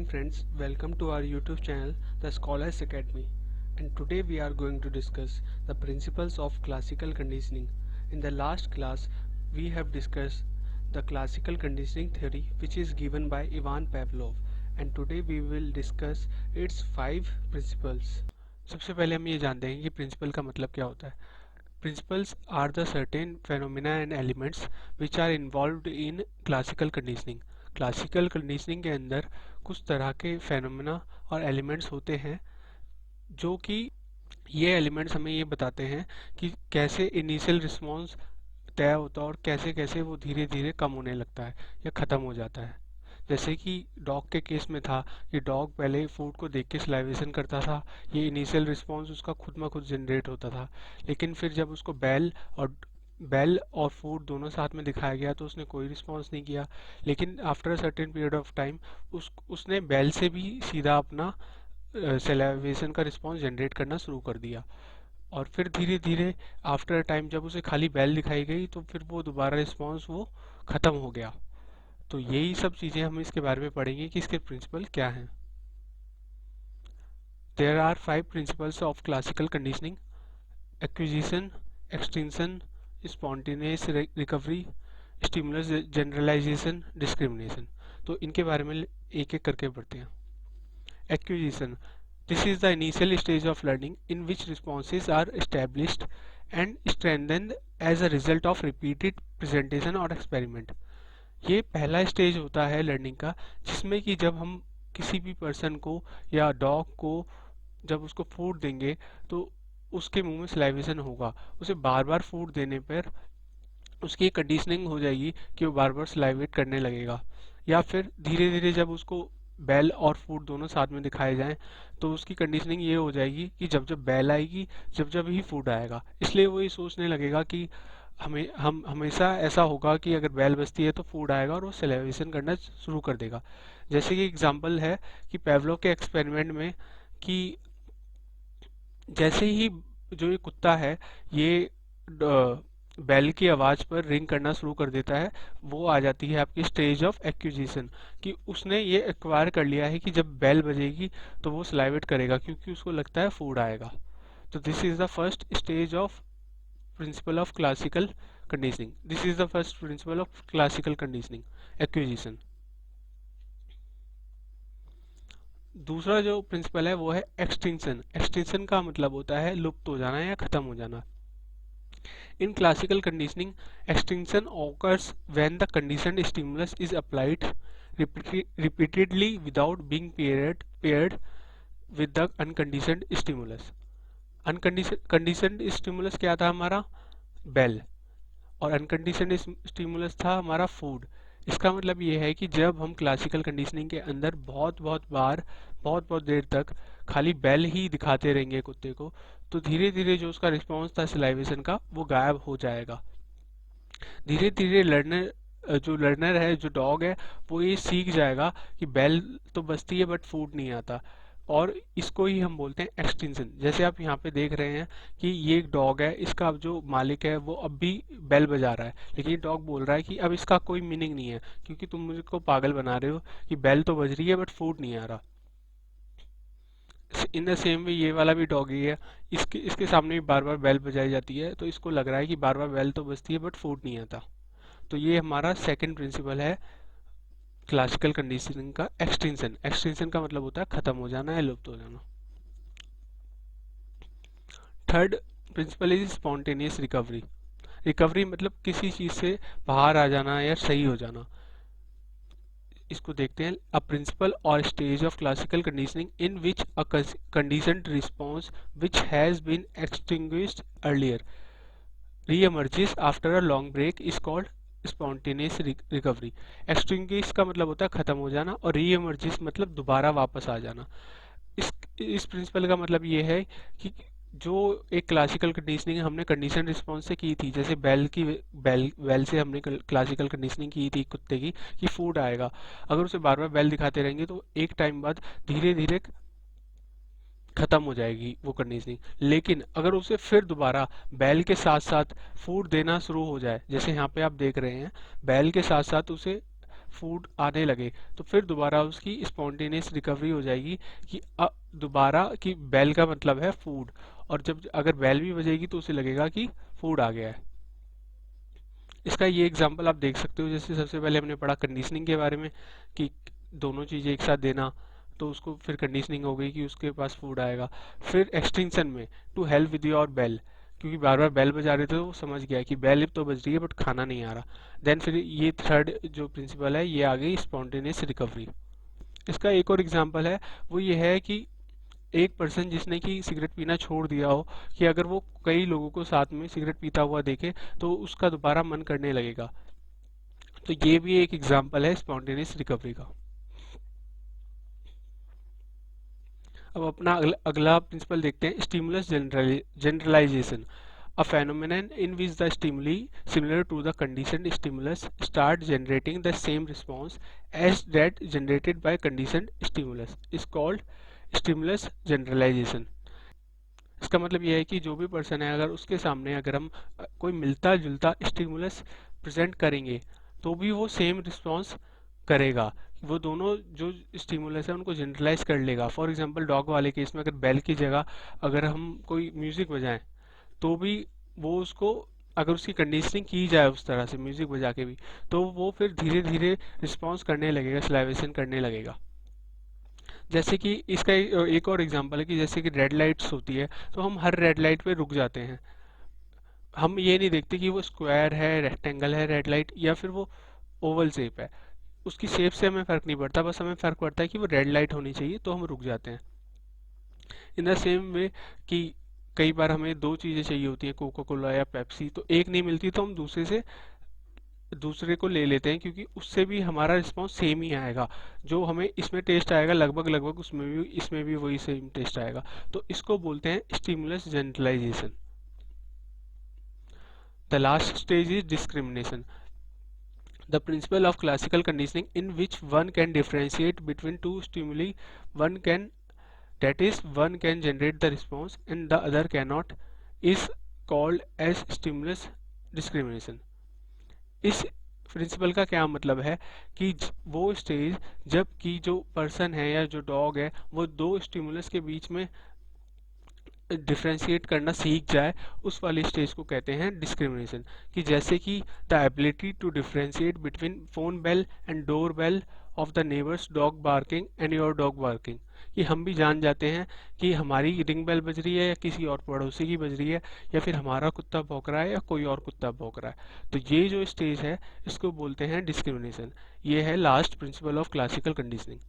friends, welcome to our YouTube channel, The Scholars Academy. And today we are going to discuss the principles of classical conditioning. In the last class, we have discussed the classical conditioning theory which is given by Ivan Pavlov. And today we will discuss its 5 principles. सबसे पहले हम ये जानते हैं कि principal का मतलब क्या होता है. Principles are the certain phenomena and elements which are involved in classical conditioning. Classical conditioning के अंदर कुछ तरह के फेनोमेना और एलिमेंट्स होते हैं जो कि ये एलिमेंट्स हमें ये बताते हैं कि कैसे इनिशियल रिस्पॉन्स तय होता है और कैसे कैसे वो धीरे धीरे कम होने लगता है या ख़त्म हो जाता है. जैसे कि डॉग के केस में था कि डॉग पहले फूड को देख के सलाइवेशन करता था, ये इनिशियल रिस्पॉन्स उसका खुद में खुद जनरेट होता था. लेकिन फिर जब उसको बेल और फूड दोनों साथ में दिखाया गया तो उसने कोई रिस्पॉन्स नहीं किया. लेकिन after a certain period of time उसने बेल से भी सीधा अपना सलाइवेशन का रिस्पॉन्स जनरेट करना शुरू कर दिया. और फिर धीरे धीरे आफ्टर टाइम जब उसे खाली बेल दिखाई गई तो फिर वो दोबारा रिस्पॉन्स वो ख़त्म हो गया. तो यही सब चीज़ें हम इसके बारे में पढ़ेंगे कि इसके प्रिंसिपल क्या हैं. There are 5 principles of classical conditioning: acquisition, extension, spontaneous recovery, stimulus generalisation, discrimination. तो इनके बारे में एक एक करके पढ़ते हैं. Acquisition: this is the initial stage of learning in which responses are established and strengthened as a result of repeated presentation or experiment. ये पहला स्टेज होता है लर्निंग का जिसमें कि जब हम किसी भी पर्सन को या डॉग को जब उसको फूड देंगे तो उसके मुंह में सलाइवेशन होगा. उसे बार बार फूड देने पर उसकी कंडीशनिंग हो जाएगी कि वो बार बार सलाइवेट करने लगेगा. या फिर धीरे धीरे जब उसको बेल और फूड दोनों साथ में दिखाए जाएं तो उसकी कंडीशनिंग ये हो जाएगी कि जब जब बेल आएगी जब जब ही फूड आएगा. इसलिए वो ये सोचने लगेगा कि हम हमेशा ऐसा होगा कि अगर बेल बजती है तो फूड आएगा और वो सलाइवेशन करना शुरू कर देगा. जैसे कि एग्जांपल है कि पेवलो के एक्सपेरिमेंट में कि जैसे ही जो ये कुत्ता है ये बेल की आवाज़ पर रिंग करना शुरू कर देता है, वो आ जाती है आपकी स्टेज ऑफ एक्विजिशन कि उसने ये एक्वायर कर लिया है कि जब बेल बजेगी तो वो सलाइवेट करेगा क्योंकि उसको लगता है फूड आएगा. तो this is the first stage of principle of classical conditioning. This is the first principle of classical conditioning, acquisition. दूसरा जो प्रिंसिपल है वो है एक्सटेंशन. एक्सटेंशन का मतलब होता है लुप्त हो जाना या ख़त्म हो जाना. In classical conditioning, extinction occurs when the conditioned stimulus is applied repeatedly without being paired with the unconditioned stimulus. Unconditioned stimulus क्या था हमारा? बेल. और अनकंडीशनड स्टिमुलस था हमारा फूड. इसका मतलब ये है कि जब हम क्लासिकल कंडीशनिंग के अंदर बहुत बहुत देर तक खाली बेल ही दिखाते रहेंगे कुत्ते को तो धीरे धीरे जो उसका रिस्पॉन्स था सलाइवेशन का वो गायब हो जाएगा. धीरे धीरे लर्नर है जो डॉग है वो ये सीख जाएगा कि बेल तो बजती है बट फूड नहीं आता. और इसको ही हम बोलते हैं एक्सटेंशन. जैसे आप यहाँ पे देख रहे हैं कि ये एक डॉग है, इसका अब जो मालिक है वो अब भी बेल बजा रहा है लेकिन ये डॉग बोल रहा है कि अब इसका कोई मीनिंग नहीं है क्योंकि तुम मुझको पागल बना रहे हो कि बेल तो बज रही है बट फूड नहीं आ रहा. इन द सेम वे ये वाला भी डॉग ही है, इसके सामने भी बार बार बेल बजाई जाती है तो इसको लग रहा है कि बार बार बेल तो बजती है बट फूड नहीं आता. तो ये हमारा सेकंड प्रिंसिपल है क्लासिकल कंडीशनिंग का, एक्सटेंशन. एक्सटेंशन का मतलब होता है खत्म हो जाना या लुप्त हो जाना. Third principal is spontaneous recovery. Recovery मतलब किसी चीज से बाहर आ जाना या सही हो जाना. इसको देखते हैं. अ प्रिंसिपल और stage of classical conditioning in which a conditioned response which has been extinguished earlier reemerges after a long break is called spontaneous recovery. Extinguish का मतलब होता है खत्म हो जाना और रीएमर्जेस मतलब दोबारा वापस आ जाना. इस प्रिंसिपल का मतलब ये है कि जो एक क्लासिकल कंडीशनिंग हमने कंडीशन रिस्पॉन्स से की थी, जैसे बेल से हमने क्लासिकल कंडीशनिंग की थी कुत्ते की कि फूड आएगा, अगर उसे बार बार बेल दिखाते रहेंगे तो एक टाइम बाद धीरे धीरे खत्म हो जाएगी वो कंडीशनिंग. लेकिन अगर उसे फिर दोबारा बेल के साथ साथ फूड देना शुरू हो जाए, जैसे यहाँ पे आप देख रहे हैं बेल के साथ साथ उसे फूड आने लगे तो फिर दोबारा उसकी स्पॉन्टेनियस रिकवरी हो जाएगी कि दोबारा कि बेल का मतलब है फूड, और जब अगर बेल भी बजेगी तो उसे लगेगा कि फूड आ गया है। इसका ये एग्जांपल आप देख सकते हो, जैसे सबसे पहले हमने पढ़ा कंडीशनिंग के बारे में कि दोनों चीज़ें एक साथ देना, तो उसको फिर कंडीशनिंग हो गई कि उसके पास फूड आएगा। फिर एक्सटिंक्शन में to help with your bell, क्योंकि बार बार बेल बजा रहे थे तो वो समझ गया कि बेल तो बज रही है बट खाना नहीं आ रहा। देन फिर ये थर्ड जो प्रिंसिपल है ये आ गई स्पॉन्टेनियस रिकवरी। इसका एक और एग्जांपल है, वो ये है कि एक पर्सन जिसने कि सिगरेट पीना छोड़ दिया हो, कि अगर वो कई लोगों को साथ में सिगरेट पीता हुआ देखे तो उसका दोबारा मन करने लगेगा। तो ये भी एक एग्जांपल है स्पॉन्टेनियस रिकवरी का। अब अपना अगला प्रिंसिपल देखते हैं, stimulus generalisation, a phenomenon in which the stimuli similar to the conditioned stimulus start generating the same response as that generated by conditioned stimulus is called stimulus generalization। इसका मतलब यह है कि जो भी पर्सन है अगर उसके सामने अगर हम कोई मिलता जुलता स्टिमुलस प्रेजेंट करेंगे तो भी वो सेम रिस्पॉन्स करेगा। वो दोनों जो स्टिमुलस है उनको जनरलाइज कर लेगा। फॉर एग्जांपल डॉग वाले केस में अगर बेल की जगह अगर हम कोई म्यूजिक बजाएं तो भी वो उसको, अगर उसकी कंडीशनिंग की जाए उस तरह से म्यूजिक बजा के भी, तो वो फिर धीरे धीरे रिस्पॉन्स करने लगेगा, सलाइवेशन करने लगेगा। जैसे कि इसका एक और एग्जांपल है कि जैसे कि रेड लाइट्स होती है तो हम हर रेड लाइट पे रुक जाते हैं। हम ये नहीं देखते कि वो स्क्वायर है, रेक्टेंगल है रेड लाइट, या फिर वो ओवल शेप है। उसकी शेप से हमें फ़र्क नहीं पड़ता, बस हमें फ़र्क पड़ता है कि वो रेड लाइट होनी चाहिए तो हम रुक जाते हैं। इन द सेम वे कि कई बार हमें दो चीज़ें चाहिए होती हैं, कोका कोला या पेप्सी, तो एक नहीं मिलती तो हम दूसरे को ले लेते हैं, क्योंकि उससे भी हमारा रिस्पॉन्स सेम ही आएगा। जो हमें इसमें टेस्ट आएगा लगभग लगभग उसमें भी इसमें भी वही सेम टेस्ट आएगा। तो इसको बोलते हैं stimulus generalisation. The last stage is discrimination, the principle of classical conditioning in which one can differentiate between two stimuli, one can, that is one can generate the response and the other cannot, is called as stimulus discrimination। इस principal का क्या मतलब है कि वो stage जब कि जो पर्सन है या जो डॉग है वो दो स्टिमुलस के बीच में डिफ्रेंशिएट करना सीख जाए, उस वाली स्टेज को कहते हैं डिस्क्रिमिनेशन। कि जैसे कि the ability to differentiate between phone bell and door bell of the neighbours dog barking and your dog barking, कि हम भी जान जाते हैं कि हमारी रिंग बेल बज रही है या किसी और पड़ोसी की बज रही है, या फिर हमारा कुत्ता भौंक रहा है या कोई और कुत्ता भौंक रहा है। तो ये जो स्टेज है इसको बोलते हैं डिस्क्रिमिनेशन। ये है last principle of classical conditioning.